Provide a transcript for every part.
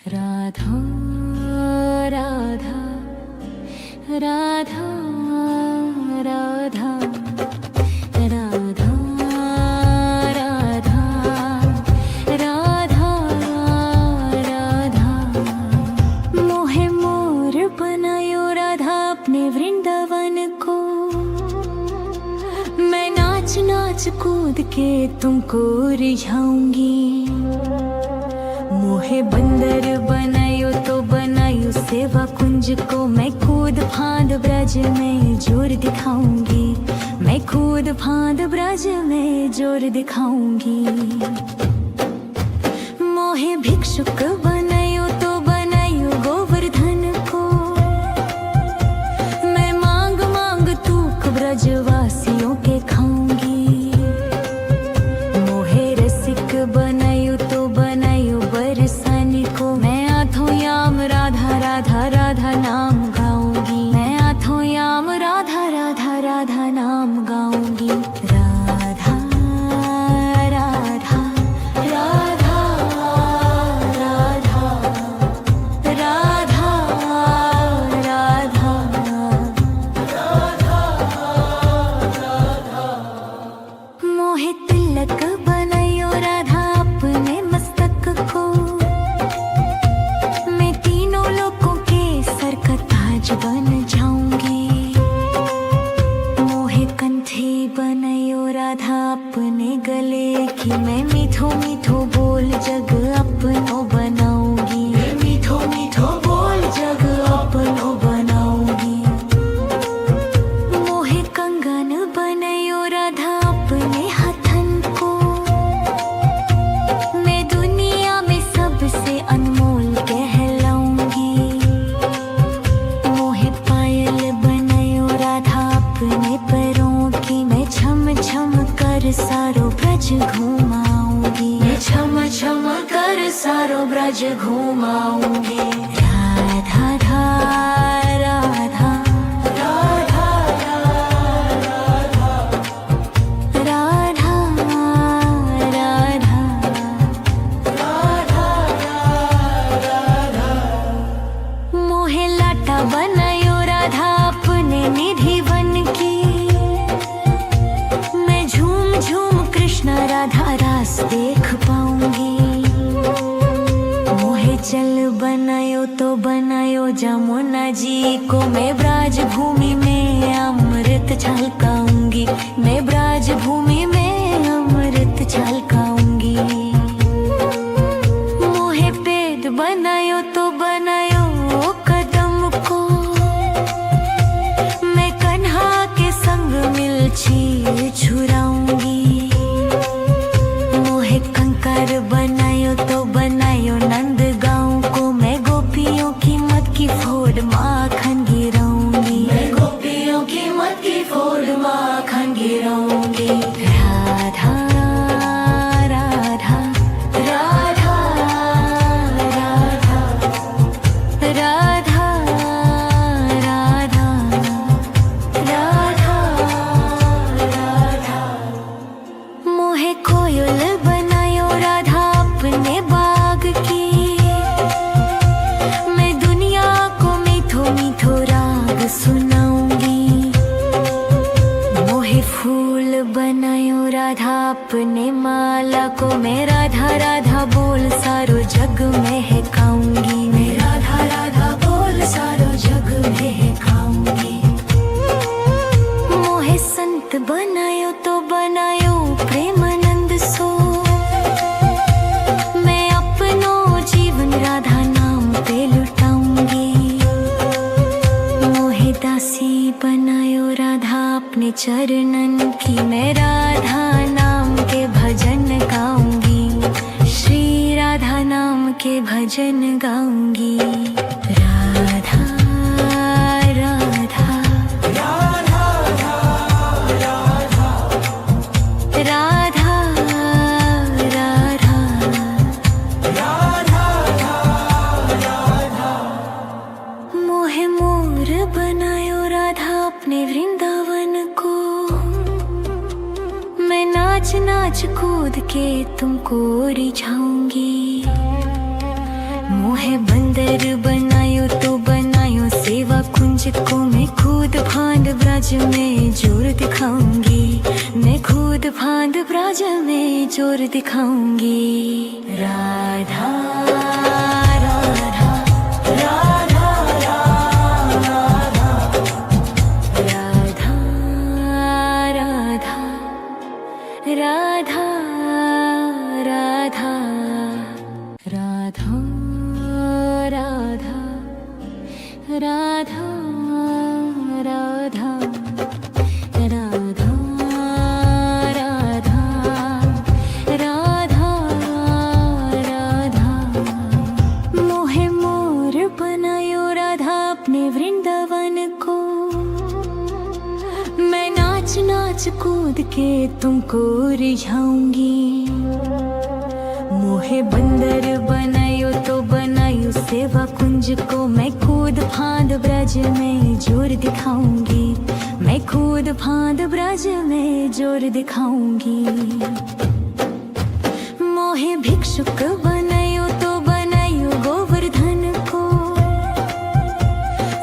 राधा राधा राधा राधा राधा राधा राधा राधा मोहे मोर बनायो राधा अपने वृंदावन को। मैं नाच नाच कूद के तुमको रिझाऊंगी। मोहे बंदर बनायो तो बनायो सेवा कुंज को। मैं कूद फांद ब्रज में जोर दिखाऊंगी। मैं कूद फांद ब्रज में जोर दिखाऊंगी। मोहे भिक्षुक बनायो तो बनायो गोवर्धन को। मैं मांग मांग तूक ब्रजवासियों के खाऊंगी। मोहे रसिक बनायो तो बनायो बरसाने को। मैं आठों याम राधा राधा राधा नाम गाऊंगी। मैं आठों याम राधा राधा राधा नाम गाऊंगी। राधा राधा राधा राधा राधा राधा मोहे तिलक बनायो राधा अपने मस्तक को। मैं तीनों लोगों के सर का ताज बन जाऊंगी। मोहे कंठी बनायो राधा अपने गले की। मैं मीठो मीठो बोल जग अपनो बनाऊंगी। मैं मीठो मीठो बोल जग अपनो बनाऊंगी। मोहे कंगन बनायो राधा अपने हथन को। मैं दुनिया में सबसे अनमोल कहलाऊंगी। मोहे पायल बनायो राधा अपने पैरों की। मैं छम छम कर सारो ब्रज घुमाऊंगी। मैं छम छम कर सारो ब्रज घुमाऊंगी। राधा राधा राधा राधा राधा मोहे लाटा बनायो राधा अपने निधि बन की। मैं झूम झूम कृष्ण राधा रास देख पाऊंगी। मोहे चल बनायो तो बनायो जमुना जी को। मैं ब्राज भूमि में अमृत छलकाऊंगी। मैं ब्राज भूमि में अमृत छलकाऊंगी। मोहे पेद बनायो तो बनायो कदम को। मैं कन्हा के संग मिलछी छुराऊंगी। मोहे कंकर बनायो तो बनायो नंद गांव को। मैं गोपियों की मत की फोड़ माखन गिराऊंगी। मैं गोपियों की मत की फोड़ माखन गिराऊंगी। राधा राधा राधा राधा राधा राधा राधा मोहे कोयल बनायो राधा अपने बाग की। मैं दुनिया को मीठो मीठो राग सुनाऊंगी। मोहे फूल बनायो राधा अपने माला को। मैं राधा राधा बोल सारो जग में है गाऊंगी। मैं राधा राधा बोल सारो जग में है गाऊंगी। मोहे संत बनायो तो बनायो प्रेमानंद सो। मैं अपनो जीवन राधा नाम पे लुटाऊंगी। मोहे दासी बनायो राधा अपने चरणन की। मैं राधा नाम के भजन गाऊंगी। श्री राधा नाम के भजन गाऊंगी। राधा राधा राधा राधा मोहे मोर बनायो राधा अपने वृंदावन को। मैं नाच नाच कूद के तुमको रिझाऊंगी। मोहे मोहे बंदर बनायो तो बनायो सेवा कुंज को मैं खुद फांद ब्रज में जोर दिखाऊंगी, मैं खुद फांद ब्रज में जोर दिखाऊंगी। राधा राधा राधा राधा राधा राधा राधा राधा राधा राधा राधा राधा राधा राधा राधा मोहे मोर बनायो राधा अपने वृंदावन को, मैं नाच नाच कूद के तुमको रिझाऊंगी। मोहे बंदर बनायो तो बनायो सेवा कुंज को, मैं खुद फांद ब्रज में जोर दिखाऊंगी, मैं खुद फांद ब्रज में जोर दिखाऊंगी। मोहे भिक्षुक बनायो तो बनायो गोवर्धन को,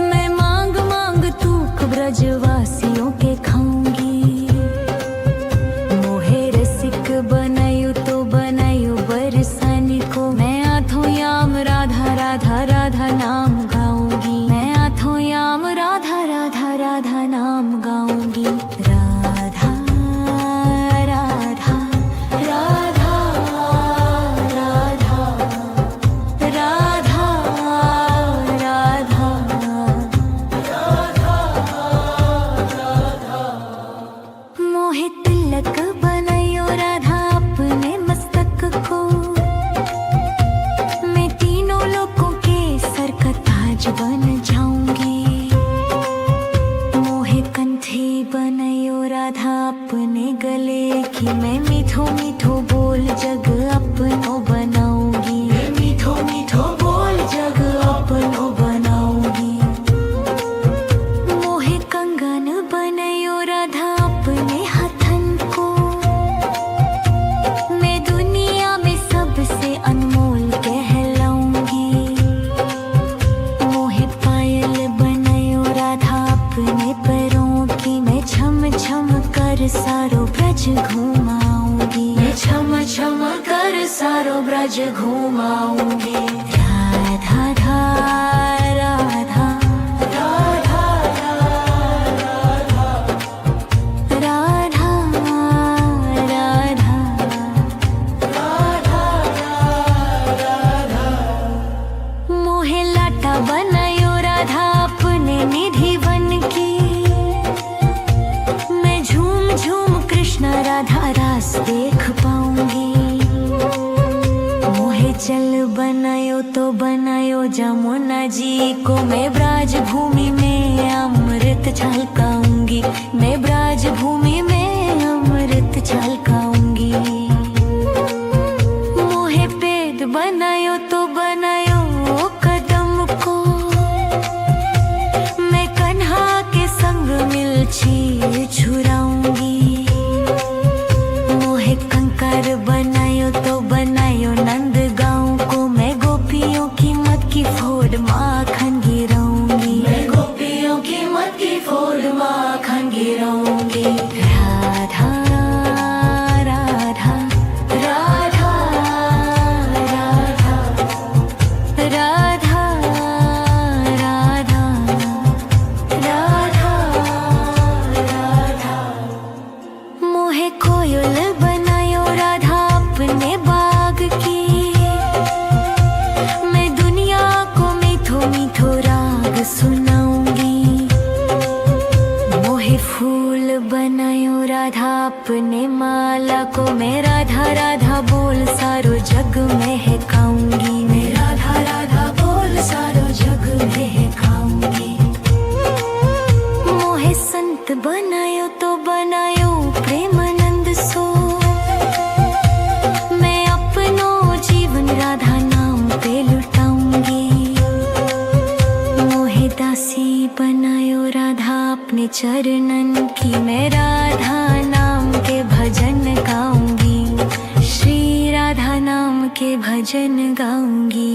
मैं मांग मांग तूक ब्रजवासियों के खाऊंगी। मोहे रसिक बनायो तो बनायो बरसाने को, मैं आठों याम राधा राधा राधा नाम गाऊंगी, मैं आठों याम राधा राधा राधा नाम गाऊंगी। राधा राधा राधा राधा राधा राधा मोहे तिलक बनायो राधा अपने मस्तक को, मैं तीनों लोगों के सर का ताज बन जाऊंगी। मोहे कंठी बनायो राधा अपने गले की, मैं मीठो मीठो बोल जग अपनो बनाऊंगी, मैं मीठो मीठो बोल जग अपनो बनाऊंगी। मोहे कंगन बनायो राधा अपने हाथन को, मैं दुनिया में सबसे अनमोल कहलाऊंगी। मोहे पायल बनायो राधा अपने पैरों की, मैं छम छम कर सारो ब्रज घुमाऊंगी, मैं छम छम कर सारो ब्रज घुमाऊंगी। राधा राधा राधा राधा राधा राधा मोहे लाटा बनायो राधा अपने निधि बन की, मैं झूम झूम कृष्ण राधा रास देख पाऊंगी। मोहे चल बनायो तो बनायो जमुना जी को, मैं ब्राज भूमि में अमृत छलकाऊंगी, मैं ब्राज भूमि में अमृत छलकाऊंगी। मोहे पेद बनायो तो बनायो कदम को, मैं कन्हा के संग मिलछी छुराऊंगी। मोहे कंकर बनायो तो बनायो नंद गांव को, मैं गोपियों की मत की फोड़ माखन गिराऊंगी, मैं गोपियों की मत की फोड़ माखन गिराऊंगी। राधा राधा राधा राधा राधा राधा राधा मोहे कोयल बनायो राधा अपने बाग की, मैं दुनिया को मीठो मीठो राग सुनाऊंगी। मोहे फूल बनायो राधा अपने माला को, मैं राधा राधा बोल सारो जग में है गाऊंगी, मैं राधा राधा बोल सारो जग में है गाऊंगी। मोहे संत बनायो तो बनायो प्रेमानंद सो, मैं अपनो जीवन राधा नाम पे लुटाऊंगी। मोहे दासी बनायो राधा अपने चरणन की, मैं राधा नाम के भजन गाऊंगी, श्री राधा नाम के भजन गाऊंगी।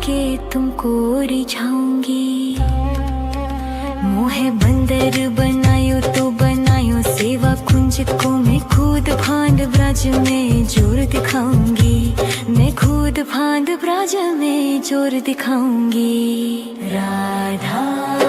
के तुमको रिझाऊंगी। मोहे बंदर बनायो तो बनायो सेवा कुंज को, मैं खुद फांद ब्रज में जोर दिखाऊंगी। मैं खुद फांद ब्रज में जोर दिखाऊंगी। राधा